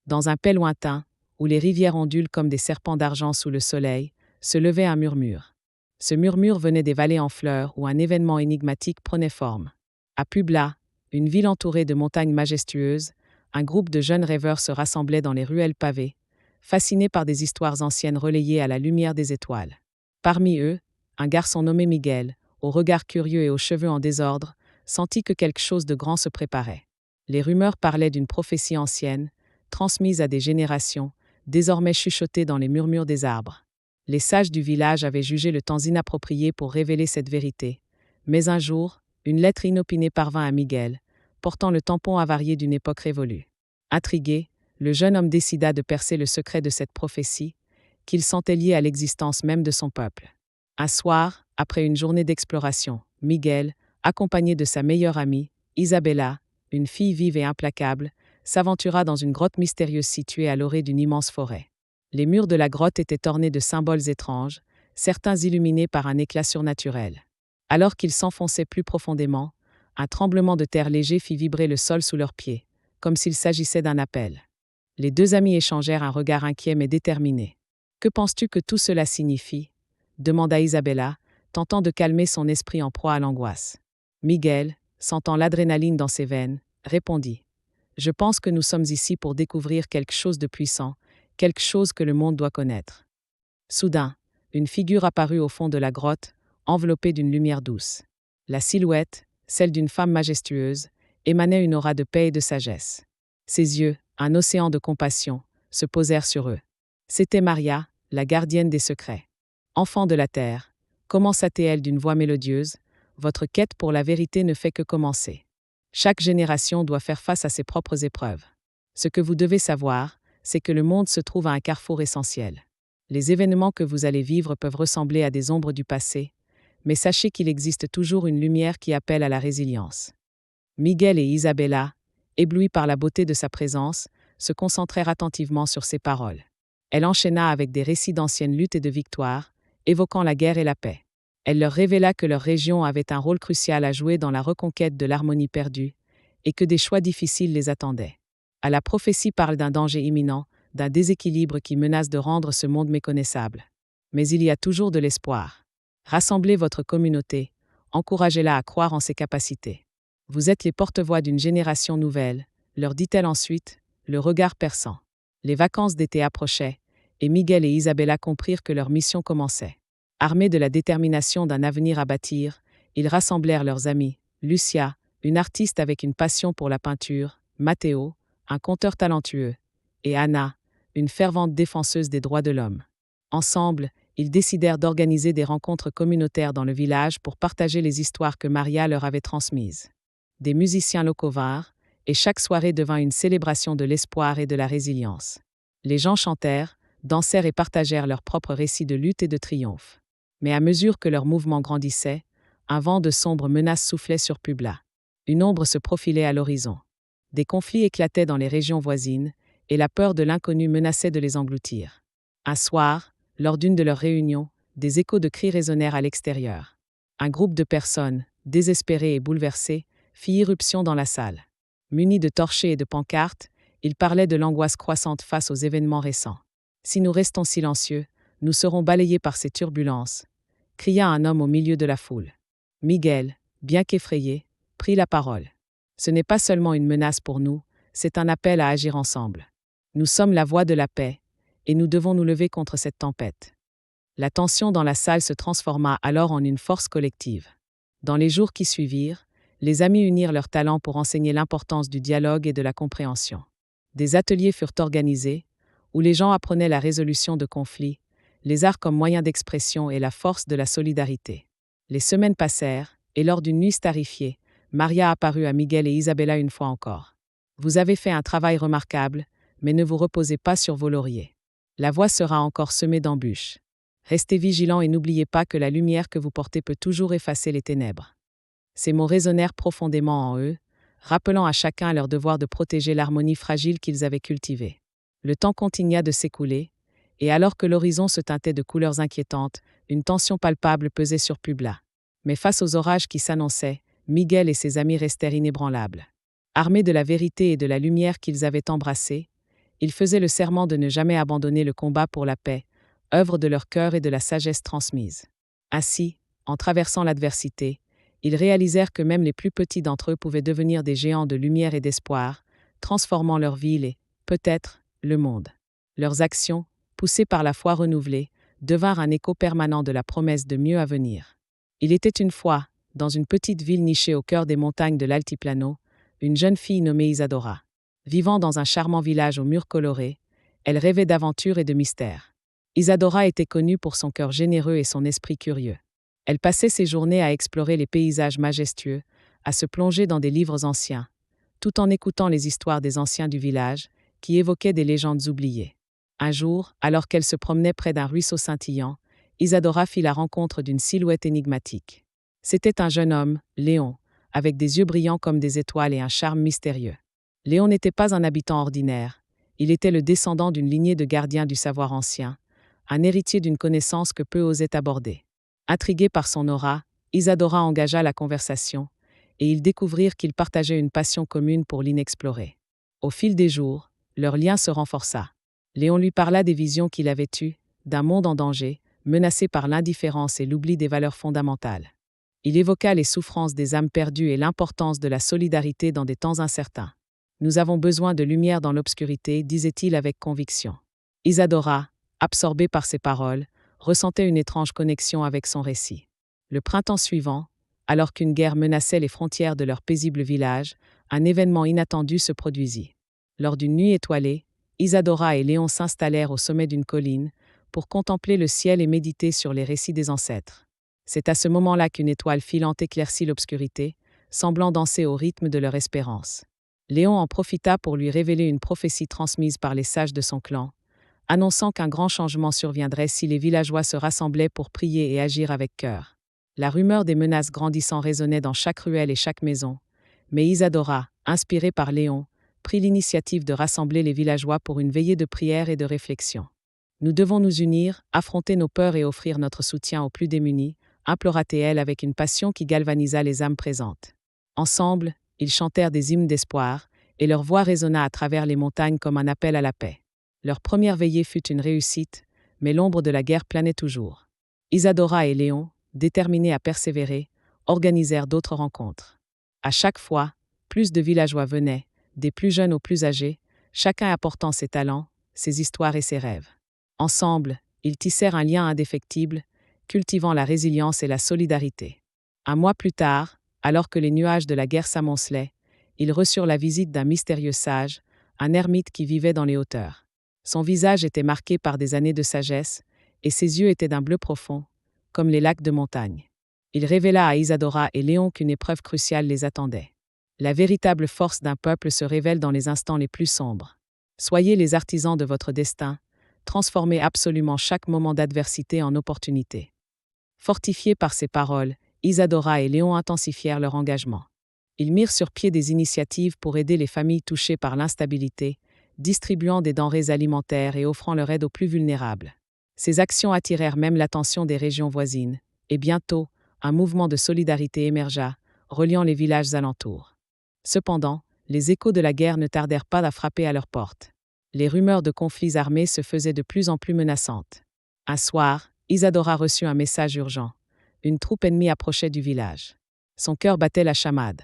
Dans un pays lointain, où les rivières ondulent comme des serpents d'argent sous le soleil, se levait un murmure. Ce murmure venait des vallées en fleurs où un événement énigmatique prenait forme. À Publa, une ville entourée de montagnes majestueuses, un groupe de jeunes rêveurs se rassemblait dans les ruelles pavées, fascinés par des histoires anciennes relayées à la lumière des étoiles. Parmi eux, un garçon nommé Miguel, au regard curieux et aux cheveux en désordre, sentit que quelque chose de grand se préparait. Les rumeurs parlaient d'une prophétie ancienne, transmise à des générations, désormais chuchotée dans les murmures des arbres. Les sages du village avaient jugé le temps inapproprié pour révéler cette vérité. Mais un jour, une lettre inopinée parvint à Miguel, portant le tampon avarié d'une époque révolue. Intrigué, le jeune homme décida de percer le secret de cette prophétie, qu'il sentait liée à l'existence même de son peuple. Un soir, après une journée d'exploration, Miguel, accompagné de sa meilleure amie, Isabella, une fille vive et implacable, s'aventura dans une grotte mystérieuse située à l'orée d'une immense forêt. Les murs de la grotte étaient ornés de symboles étranges, certains illuminés par un éclat surnaturel. Alors qu'ils s'enfonçaient plus profondément, un tremblement de terre léger fit vibrer le sol sous leurs pieds, comme s'il s'agissait d'un appel. Les deux amis échangèrent un regard inquiet mais déterminé. « Que penses-tu que tout cela signifie » demanda Isabella, tentant de calmer son esprit en proie à l'angoisse. Miguel, sentant l'adrénaline dans ses veines, répondit « Je pense que nous sommes ici pour découvrir quelque chose de puissant, quelque chose que le monde doit connaître. » Soudain, une figure apparut au fond de la grotte, enveloppée d'une lumière douce. La silhouette, celle d'une femme majestueuse, émanait une aura de paix et de sagesse. Ses yeux, un océan de compassion, se posèrent sur eux. C'était Maria, la gardienne des secrets. « Enfant de la terre, commença-t-elle d'une voix mélodieuse, votre quête pour la vérité ne fait que commencer. Chaque génération doit faire face à ses propres épreuves. Ce que vous devez savoir, c'est que le monde se trouve à un carrefour essentiel. Les événements que vous allez vivre peuvent ressembler à des ombres du passé, mais sachez qu'il existe toujours une lumière qui appelle à la résilience. » Miguel et Isabella, éblouis par la beauté de sa présence, se concentrèrent attentivement sur ses paroles. Elle enchaîna avec des récits d'anciennes luttes et de victoires, évoquant la guerre et la paix. Elle leur révéla que leur région avait un rôle crucial à jouer dans la reconquête de l'harmonie perdue, et que des choix difficiles les attendaient. La prophétie parle d'un danger imminent, d'un déséquilibre qui menace de rendre ce monde méconnaissable. Mais il y a toujours de l'espoir. Rassemblez votre communauté, encouragez-la à croire en ses capacités. Vous êtes les porte-voix d'une génération nouvelle, leur dit-elle ensuite, le regard perçant. Les vacances d'été approchaient, et Miguel et Isabella comprirent que leur mission commençait. Armés de la détermination d'un avenir à bâtir, ils rassemblèrent leurs amis, Lucia, une artiste avec une passion pour la peinture, Matteo, un conteur talentueux, et Anna, une fervente défenseuse des droits de l'homme. Ensemble, ils décidèrent d'organiser des rencontres communautaires dans le village pour partager les histoires que Maria leur avait transmises. Des musiciens locaux vinrent, et chaque soirée devint une célébration de l'espoir et de la résilience. Les gens chantèrent, dansèrent et partagèrent leurs propres récits de lutte et de triomphe. Mais à mesure que leur mouvement grandissait, un vent de sombres menaces soufflait sur Publa. Une ombre se profilait à l'horizon. Des conflits éclataient dans les régions voisines, et la peur de l'inconnu menaçait de les engloutir. Un soir, lors d'une de leurs réunions, des échos de cris résonnèrent à l'extérieur. Un groupe de personnes, désespérées et bouleversées, fit irruption dans la salle. Munis de torchers et de pancartes, ils parlaient de l'angoisse croissante face aux événements récents. « Si nous restons silencieux, nous serons balayés par ces turbulences », cria un homme au milieu de la foule. Miguel, bien qu'effrayé, prit la parole. « Ce n'est pas seulement une menace pour nous, c'est un appel à agir ensemble. Nous sommes la voix de la paix, et nous devons nous lever contre cette tempête. » La tension dans la salle se transforma alors en une force collective. Dans les jours qui suivirent, les amis unirent leurs talents pour enseigner l'importance du dialogue et de la compréhension. Des ateliers furent organisés, où les gens apprenaient la résolution de conflits, les arts comme moyen d'expression et la force de la solidarité. Les semaines passèrent, et lors d'une nuit starifiée, Maria apparut à Miguel et Isabella une fois encore. « Vous avez fait un travail remarquable, mais ne vous reposez pas sur vos lauriers. La voie sera encore semée d'embûches. Restez vigilants et n'oubliez pas que la lumière que vous portez peut toujours effacer les ténèbres. » Ces mots résonnèrent profondément en eux, rappelant à chacun leur devoir de protéger l'harmonie fragile qu'ils avaient cultivée. Le temps continua de s'écouler, et alors que l'horizon se teintait de couleurs inquiétantes, une tension palpable pesait sur Publa. Mais face aux orages qui s'annonçaient, Miguel et ses amis restèrent inébranlables. Armés de la vérité et de la lumière qu'ils avaient embrassée, Ils faisaient le serment de ne jamais abandonner le combat pour la paix, œuvre de leur cœur et de la sagesse transmise. Ainsi, en traversant l'adversité, ils réalisèrent que même les plus petits d'entre eux pouvaient devenir des géants de lumière et d'espoir, transformant leur ville et, peut-être, le monde. Leurs actions, poussées par la foi renouvelée, devinrent un écho permanent de la promesse de mieux à venir. Il était une fois, dans une petite ville nichée au cœur des montagnes de l'Altiplano, une jeune fille nommée Isadora. Vivant dans un charmant village aux murs colorés, elle rêvait d'aventure et de mystère. Isadora était connue pour son cœur généreux et son esprit curieux. Elle passait ses journées à explorer les paysages majestueux, à se plonger dans des livres anciens, tout en écoutant les histoires des anciens du village, qui évoquaient des légendes oubliées. Un jour, alors qu'elle se promenait près d'un ruisseau scintillant, Isadora fit la rencontre d'une silhouette énigmatique. C'était un jeune homme, Léon, avec des yeux brillants comme des étoiles et un charme mystérieux. Léon n'était pas un habitant ordinaire, il était le descendant d'une lignée de gardiens du savoir ancien, un héritier d'une connaissance que peu osaient aborder. Intriguée par son aura, Isadora engagea la conversation, et ils découvrirent qu'ils partageaient une passion commune pour l'inexploré. Au fil des jours, leur lien se renforça. Léon lui parla des visions qu'il avait eues, d'un monde en danger, menacé par l'indifférence et l'oubli des valeurs fondamentales. Il évoqua les souffrances des âmes perdues et l'importance de la solidarité dans des temps incertains. « Nous avons besoin de lumière dans l'obscurité », disait-il avec conviction. Isadora, absorbée par ses paroles, ressentait une étrange connexion avec son récit. Le printemps suivant, alors qu'une guerre menaçait les frontières de leur paisible village, un événement inattendu se produisit. Lors d'une nuit étoilée, Isadora et Léon s'installèrent au sommet d'une colline pour contempler le ciel et méditer sur les récits des ancêtres. C'est à ce moment-là qu'une étoile filante éclaircit l'obscurité, semblant danser au rythme de leur espérance. Léon en profita pour lui révéler une prophétie transmise par les sages de son clan, annonçant qu'un grand changement surviendrait si les villageois se rassemblaient pour prier et agir avec cœur. La rumeur des menaces grandissant résonnait dans chaque ruelle et chaque maison, mais Isadora, inspirée par Léon, prit l'initiative de rassembler les villageois pour une veillée de prière et de réflexion. « Nous devons nous unir, affronter nos peurs et offrir notre soutien aux plus démunis », implora-t-elle avec une passion qui galvanisa les âmes présentes. Ensemble, ils chantèrent des hymnes d'espoir, et leur voix résonna à travers les montagnes comme un appel à la paix. Leur première veillée fut une réussite, mais l'ombre de la guerre planait toujours. Isadora et Léon, déterminés à persévérer, organisèrent d'autres rencontres. À chaque fois, plus de villageois venaient, des plus jeunes aux plus âgés, chacun apportant ses talents, ses histoires et ses rêves. Ensemble, ils tissèrent un lien indéfectible, cultivant la résilience et la solidarité. Un mois plus tard, alors que les nuages de la guerre s'amoncelaient, ils reçurent la visite d'un mystérieux sage, un ermite qui vivait dans les hauteurs. Son visage était marqué par des années de sagesse, et ses yeux étaient d'un bleu profond, comme les lacs de montagne. Il révéla à Isadora et Léon qu'une épreuve cruciale les attendait. La véritable force d'un peuple se révèle dans les instants les plus sombres. Soyez les artisans de votre destin, transformez absolument chaque moment d'adversité en opportunité. Fortifiés par ces paroles, Isadora et Léon intensifièrent leur engagement. Ils mirent sur pied des initiatives pour aider les familles touchées par l'instabilité, distribuant des denrées alimentaires et offrant leur aide aux plus vulnérables. Ces actions attirèrent même l'attention des régions voisines, et bientôt, un mouvement de solidarité émergea, reliant les villages alentours. Cependant, les échos de la guerre ne tardèrent pas à frapper à leur porte. Les rumeurs de conflits armés se faisaient de plus en plus menaçantes. Un soir, Isadora reçut un message urgent. Une troupe ennemie approchait du village. Son cœur battait la chamade.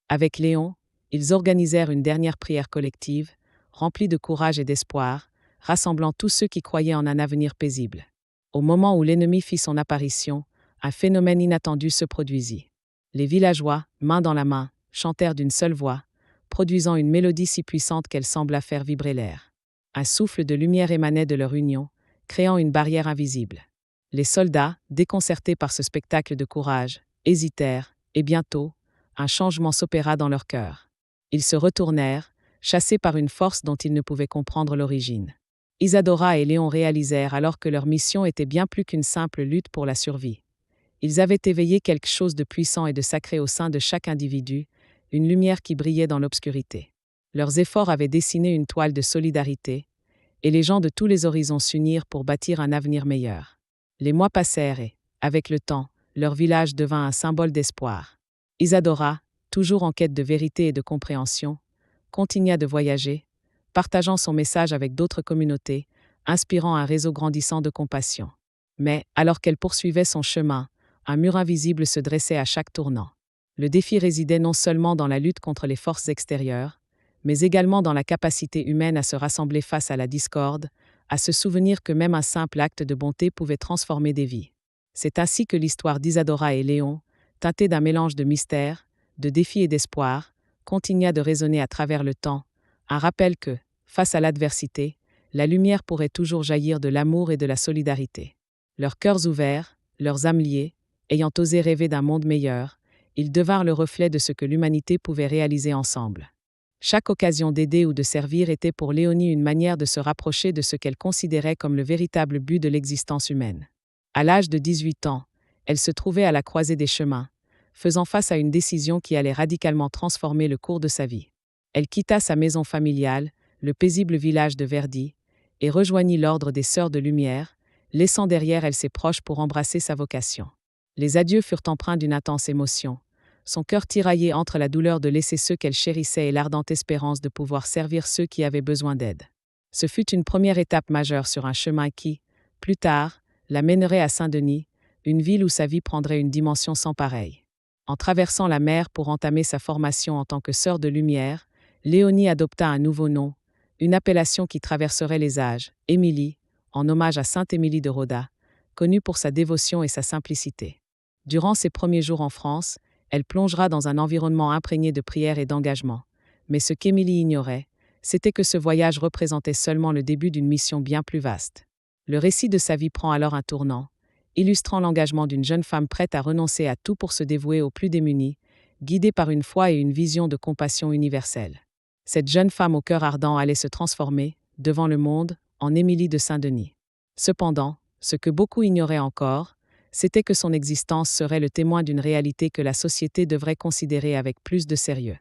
Avec Léon, ils organisèrent une dernière prière collective, remplie de courage et d'espoir, rassemblant tous ceux qui croyaient en un avenir paisible. Au moment où l'ennemi fit son apparition, un phénomène inattendu se produisit. Les villageois, main dans la main, chantèrent d'une seule voix, produisant une mélodie si puissante qu'elle sembla faire vibrer l'air. Un souffle de lumière émanait de leur union, créant une barrière invisible. Les soldats, déconcertés par ce spectacle de courage, hésitèrent, et bientôt, un changement s'opéra dans leur cœur. Ils se retournèrent, chassés par une force dont ils ne pouvaient comprendre l'origine. Isadora et Léon réalisèrent alors que leur mission était bien plus qu'une simple lutte pour la survie. Ils avaient éveillé quelque chose de puissant et de sacré au sein de chaque individu, une lumière qui brillait dans l'obscurité. Leurs efforts avaient dessiné une toile de solidarité, et les gens de tous les horizons s'unirent pour bâtir un avenir meilleur. Les mois passèrent et, avec le temps, leur village devint un symbole d'espoir. Isadora, toujours en quête de vérité et de compréhension, continua de voyager, partageant son message avec d'autres communautés, inspirant un réseau grandissant de compassion. Mais, alors qu'elle poursuivait son chemin, un mur invisible se dressait à chaque tournant. Le défi résidait non seulement dans la lutte contre les forces extérieures, mais également dans la capacité humaine à se rassembler face à la discorde, à se souvenir que même un simple acte de bonté pouvait transformer des vies. C'est ainsi que l'histoire d'Isadora et Léon, teintée d'un mélange de mystère, de défis et d'espoir, continua de résonner à travers le temps, un rappel que, face à l'adversité, la lumière pourrait toujours jaillir de l'amour et de la solidarité. Leurs cœurs ouverts, leurs âmes liées, ayant osé rêver d'un monde meilleur, ils devinrent le reflet de ce que l'humanité pouvait réaliser ensemble. Chaque occasion d'aider ou de servir était pour Léonie une manière de se rapprocher de ce qu'elle considérait comme le véritable but de l'existence humaine. À l'âge de 18 ans, elle se trouvait à la croisée des chemins, faisant face à une décision qui allait radicalement transformer le cours de sa vie. Elle quitta sa maison familiale, le paisible village de Verdi, et rejoignit l'ordre des Sœurs de Lumière, laissant derrière elle ses proches pour embrasser sa vocation. Les adieux furent empreints d'une intense émotion, son cœur tiraillé entre la douleur de laisser ceux qu'elle chérissait et l'ardente espérance de pouvoir servir ceux qui avaient besoin d'aide. Ce fut une première étape majeure sur un chemin qui, plus tard, la mènerait à Saint-Denis, une ville où sa vie prendrait une dimension sans pareille. En traversant la mer pour entamer sa formation en tant que sœur de lumière, Léonie adopta un nouveau nom, une appellation qui traverserait les âges, Émilie, en hommage à Sainte Émilie de Roda, connue pour sa dévotion et sa simplicité. Durant ses premiers jours en France, elle plongera dans un environnement imprégné de prière et d'engagement. Mais ce qu'Émilie ignorait, c'était que ce voyage représentait seulement le début d'une mission bien plus vaste. Le récit de sa vie prend alors un tournant, illustrant l'engagement d'une jeune femme prête à renoncer à tout pour se dévouer aux plus démunis, guidée par une foi et une vision de compassion universelle. Cette jeune femme au cœur ardent allait se transformer, devant le monde, en Émilie de Saint-Denis. Cependant, ce que beaucoup ignoraient encore, c'était que son existence serait le témoin d'une réalité que la société devrait considérer avec plus de sérieux.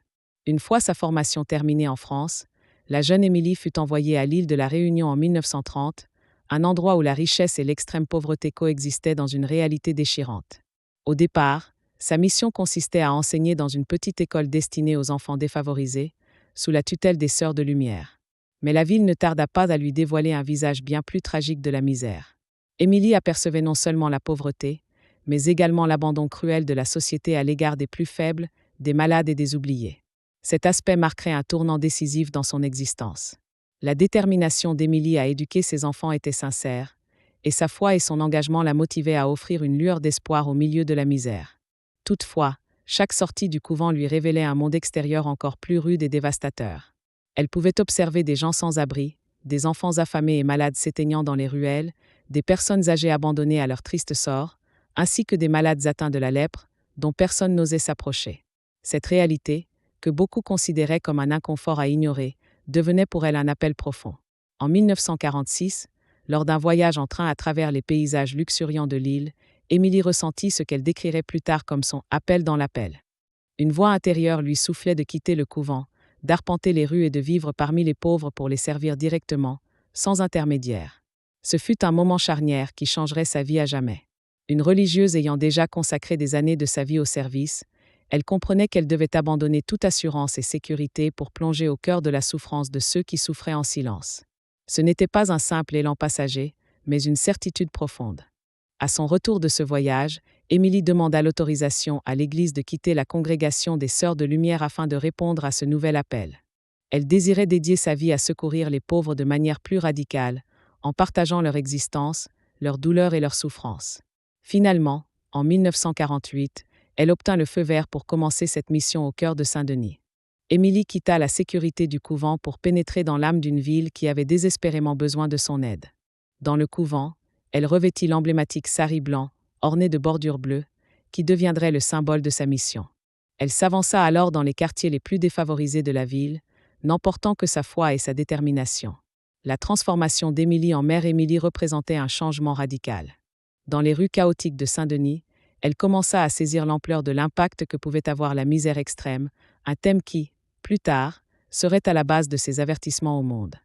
Une fois sa formation terminée en France, la jeune Émilie fut envoyée à l'île de la Réunion en 1930, un endroit où la richesse et l'extrême pauvreté coexistaient dans une réalité déchirante. Au départ, sa mission consistait à enseigner dans une petite école destinée aux enfants défavorisés, sous la tutelle des Sœurs de Lumière. Mais la ville ne tarda pas à lui dévoiler un visage bien plus tragique de la misère. Émilie apercevait non seulement la pauvreté, mais également l'abandon cruel de la société à l'égard des plus faibles, des malades et des oubliés. Cet aspect marquerait un tournant décisif dans son existence. La détermination d'Émilie à éduquer ses enfants était sincère, et sa foi et son engagement la motivaient à offrir une lueur d'espoir au milieu de la misère. Toutefois, chaque sortie du couvent lui révélait un monde extérieur encore plus rude et dévastateur. Elle pouvait observer des gens sans abri, des enfants affamés et malades s'éteignant dans les ruelles, des personnes âgées abandonnées à leur triste sort, ainsi que des malades atteints de la lèpre, dont personne n'osait s'approcher. Cette réalité, que beaucoup considéraient comme un inconfort à ignorer, devenait pour elle un appel profond. En 1946, lors d'un voyage en train à travers les paysages luxuriants de l'île, Émilie ressentit ce qu'elle décrirait plus tard comme son « appel dans l'appel ». Une voix intérieure lui soufflait de quitter le couvent, d'arpenter les rues et de vivre parmi les pauvres pour les servir directement, sans intermédiaire. Ce fut un moment charnière qui changerait sa vie à jamais. Une religieuse ayant déjà consacré des années de sa vie au service, elle comprenait qu'elle devait abandonner toute assurance et sécurité pour plonger au cœur de la souffrance de ceux qui souffraient en silence. Ce n'était pas un simple élan passager, mais une certitude profonde. À son retour de ce voyage, Émilie demanda l'autorisation à l'Église de quitter la congrégation des Sœurs de Lumière afin de répondre à ce nouvel appel. Elle désirait dédier sa vie à secourir les pauvres de manière plus radicale, en partageant leur existence, leurs douleurs et leurs souffrances. Finalement, en 1948, elle obtint le feu vert pour commencer cette mission au cœur de Saint-Denis. Émilie quitta la sécurité du couvent pour pénétrer dans l'âme d'une ville qui avait désespérément besoin de son aide. Dans le couvent, elle revêtit l'emblématique sari blanc, orné de bordures bleues, qui deviendrait le symbole de sa mission. Elle s'avança alors dans les quartiers les plus défavorisés de la ville, n'emportant que sa foi et sa détermination. La transformation d'Émilie en Mère Émilie représentait un changement radical. Dans les rues chaotiques de Saint-Denis, elle commença à saisir l'ampleur de l'impact que pouvait avoir la misère extrême, un thème qui, plus tard, serait à la base de ses avertissements au monde.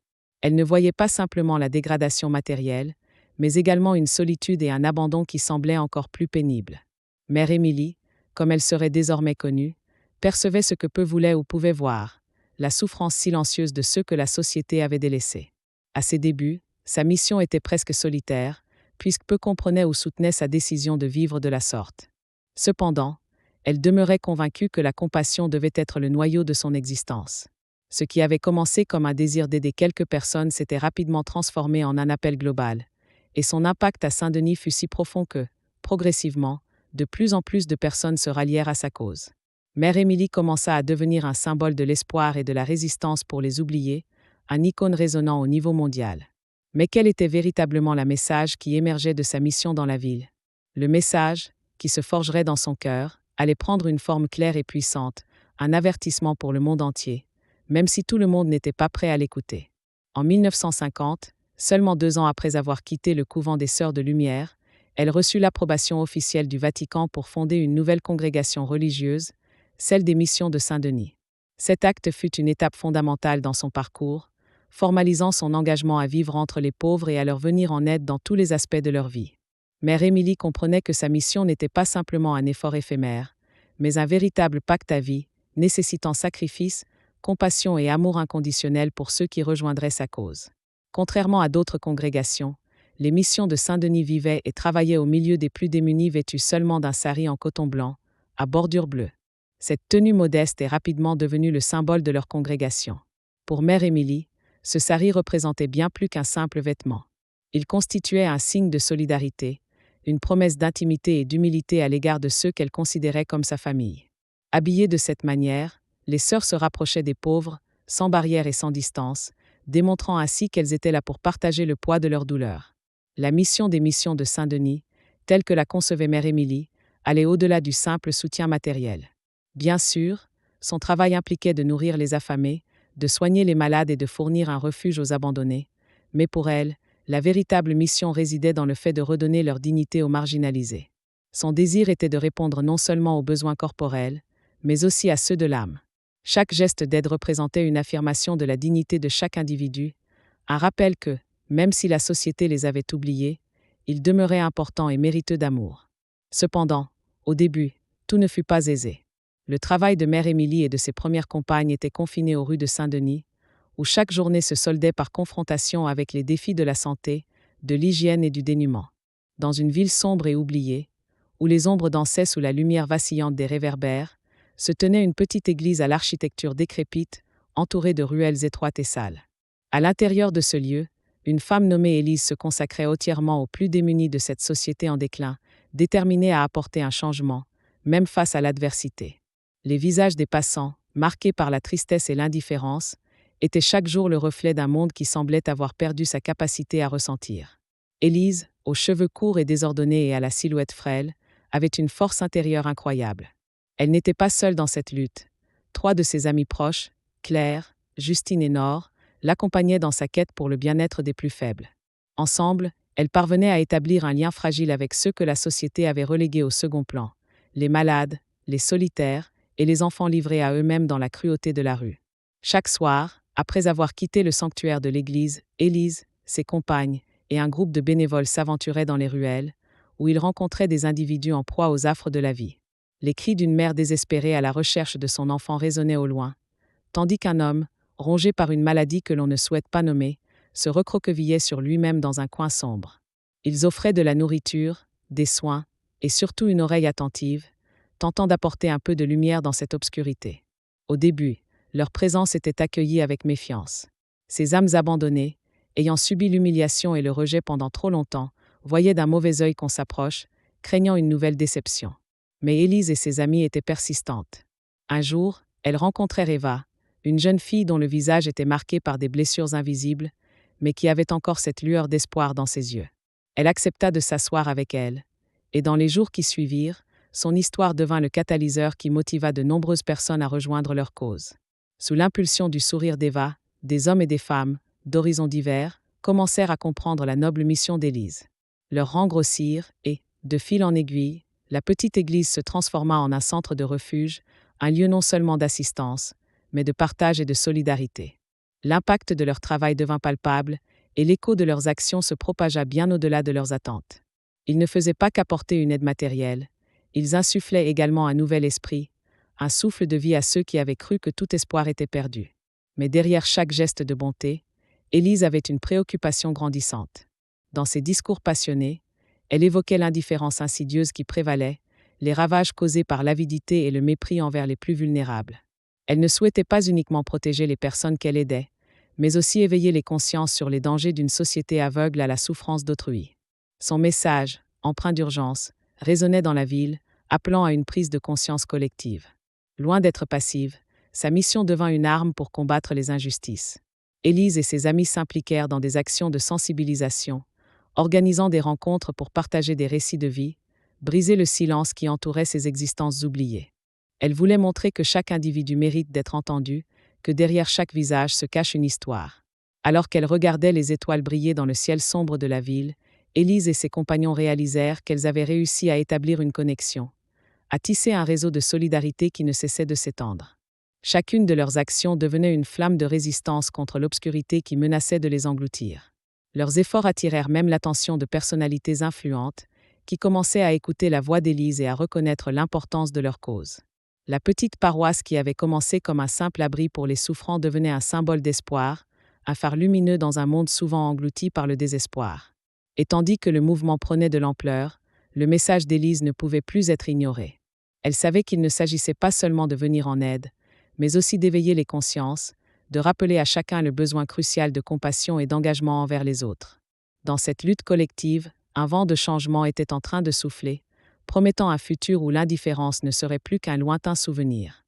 Elle ne voyait pas simplement la dégradation matérielle, mais également une solitude et un abandon qui semblaient encore plus pénibles. Mère Émilie, comme elle serait désormais connue, percevait ce que peu voulaient ou pouvaient voir, la souffrance silencieuse de ceux que la société avait délaissés. À ses débuts, sa mission était presque solitaire, puisque peu comprenaient ou soutenaient sa décision de vivre de la sorte. Cependant, elle demeurait convaincue que la compassion devait être le noyau de son existence. Ce qui avait commencé comme un désir d'aider quelques personnes s'était rapidement transformé en un appel global, et son impact à Saint-Denis fut si profond que, progressivement, de plus en plus de personnes se rallièrent à sa cause. Mère Émilie commença à devenir un symbole de l'espoir et de la résistance pour les oubliés, un icône résonnant au niveau mondial. Mais quel était véritablement le message qui émergeait de sa mission dans la ville? Le message, qui se forgerait dans son cœur, allait prendre une forme claire et puissante, un avertissement pour le monde entier, même si tout le monde n'était pas prêt à l'écouter. En 1950, seulement 2 ans après avoir quitté le couvent des Sœurs de Lumière, elle reçut l'approbation officielle du Vatican pour fonder une nouvelle congrégation religieuse, celle des Missions de Saint-Denis. Cet acte fut une étape fondamentale dans son parcours, formalisant son engagement à vivre entre les pauvres et à leur venir en aide dans tous les aspects de leur vie. Mère Émilie comprenait que sa mission n'était pas simplement un effort éphémère, mais un véritable pacte à vie, nécessitant sacrifice, compassion et amour inconditionnel pour ceux qui rejoindraient sa cause. Contrairement à d'autres congrégations, les missions de Saint-Denis vivaient et travaillaient au milieu des plus démunis vêtus seulement d'un sari en coton blanc, à bordure bleue. Cette tenue modeste est rapidement devenue le symbole de leur congrégation. Pour Mère Émilie, ce sari représentait bien plus qu'un simple vêtement. Il constituait un signe de solidarité, une promesse d'intimité et d'humilité à l'égard de ceux qu'elle considérait comme sa famille. Habillées de cette manière, les sœurs se rapprochaient des pauvres, sans barrière et sans distance, démontrant ainsi qu'elles étaient là pour partager le poids de leur douleur. La mission des missions de Saint-Denis, telle que la concevait Mère Émilie, allait au-delà du simple soutien matériel. Bien sûr, son travail impliquait de nourrir les affamés, de soigner les malades et de fournir un refuge aux abandonnés, mais pour elle, la véritable mission résidait dans le fait de redonner leur dignité aux marginalisés. Son désir était de répondre non seulement aux besoins corporels, mais aussi à ceux de l'âme. Chaque geste d'aide représentait une affirmation de la dignité de chaque individu, un rappel que, même si la société les avait oubliés, ils demeuraient importants et mériteux d'amour. Cependant, au début, tout ne fut pas aisé. Le travail de Mère Émilie et de ses premières compagnes était confiné aux rues de Saint-Denis, où chaque journée se soldait par confrontation avec les défis de la santé, de l'hygiène et du dénuement. Dans une ville sombre et oubliée, où les ombres dansaient sous la lumière vacillante des réverbères, se tenait une petite église à l'architecture décrépite, entourée de ruelles étroites et sales. À l'intérieur de ce lieu, une femme nommée Élise se consacrait entièrement aux plus démunis de cette société en déclin, déterminée à apporter un changement, même face à l'adversité. Les visages des passants, marqués par la tristesse et l'indifférence, étaient chaque jour le reflet d'un monde qui semblait avoir perdu sa capacité à ressentir. Élise, aux cheveux courts et désordonnés et à la silhouette frêle, avait une force intérieure incroyable. Elle n'était pas seule dans cette lutte. 3 de ses amies proches, Claire, Justine et Nord, l'accompagnaient dans sa quête pour le bien-être des plus faibles. Ensemble, elles parvenaient à établir un lien fragile avec ceux que la société avait relégués au second plan, les malades, les solitaires et les enfants livrés à eux-mêmes dans la cruauté de la rue. Chaque soir, après avoir quitté le sanctuaire de l'église, Élise, ses compagnes et un groupe de bénévoles s'aventuraient dans les ruelles, où ils rencontraient des individus en proie aux affres de la vie. Les cris d'une mère désespérée à la recherche de son enfant résonnaient au loin, tandis qu'un homme, rongé par une maladie que l'on ne souhaite pas nommer, se recroquevillait sur lui-même dans un coin sombre. Ils offraient de la nourriture, des soins, et surtout une oreille attentive, tentant d'apporter un peu de lumière dans cette obscurité. Au début, leur présence était accueillie avec méfiance. Ces âmes abandonnées, ayant subi l'humiliation et le rejet pendant trop longtemps, voyaient d'un mauvais œil qu'on s'approche, craignant une nouvelle déception. Mais Élise et ses amies étaient persistantes. Un jour, elles rencontrèrent Eva, une jeune fille dont le visage était marqué par des blessures invisibles, mais qui avait encore cette lueur d'espoir dans ses yeux. Elle accepta de s'asseoir avec elle, et dans les jours qui suivirent, son histoire devint le catalyseur qui motiva de nombreuses personnes à rejoindre leur cause. Sous l'impulsion du sourire d'Eva, des hommes et des femmes, d'horizons divers, commencèrent à comprendre la noble mission d'Élise. Leurs rangs grossirent et, de fil en aiguille, la petite église se transforma en un centre de refuge, un lieu non seulement d'assistance, mais de partage et de solidarité. L'impact de leur travail devint palpable, et l'écho de leurs actions se propagea bien au-delà de leurs attentes. Ils ne faisaient pas qu'apporter une aide matérielle, ils insufflaient également un nouvel esprit, un souffle de vie à ceux qui avaient cru que tout espoir était perdu. Mais derrière chaque geste de bonté, Élise avait une préoccupation grandissante. Dans ses discours passionnés, elle évoquait l'indifférence insidieuse qui prévalait, les ravages causés par l'avidité et le mépris envers les plus vulnérables. Elle ne souhaitait pas uniquement protéger les personnes qu'elle aidait, mais aussi éveiller les consciences sur les dangers d'une société aveugle à la souffrance d'autrui. Son message, empreint d'urgence, résonnait dans la ville, appelant à une prise de conscience collective. Loin d'être passive, sa mission devint une arme pour combattre les injustices. Élise et ses amis s'impliquèrent dans des actions de sensibilisation, organisant des rencontres pour partager des récits de vie, briser le silence qui entourait ces existences oubliées. Elle voulait montrer que chaque individu mérite d'être entendu, que derrière chaque visage se cache une histoire. Alors qu'elle regardait les étoiles briller dans le ciel sombre de la ville, Élise et ses compagnons réalisèrent qu'elles avaient réussi à établir une connexion, à tisser un réseau de solidarité qui ne cessait de s'étendre. Chacune de leurs actions devenait une flamme de résistance contre l'obscurité qui menaçait de les engloutir. Leurs efforts attirèrent même l'attention de personnalités influentes, qui commençaient à écouter la voix d'Élise et à reconnaître l'importance de leur cause. La petite paroisse qui avait commencé comme un simple abri pour les souffrants devenait un symbole d'espoir, un phare lumineux dans un monde souvent englouti par le désespoir. Et tandis que le mouvement prenait de l'ampleur, le message d'Élise ne pouvait plus être ignoré. Elle savait qu'il ne s'agissait pas seulement de venir en aide, mais aussi d'éveiller les consciences, de rappeler à chacun le besoin crucial de compassion et d'engagement envers les autres. Dans cette lutte collective, un vent de changement était en train de souffler, promettant un futur où l'indifférence ne serait plus qu'un lointain souvenir.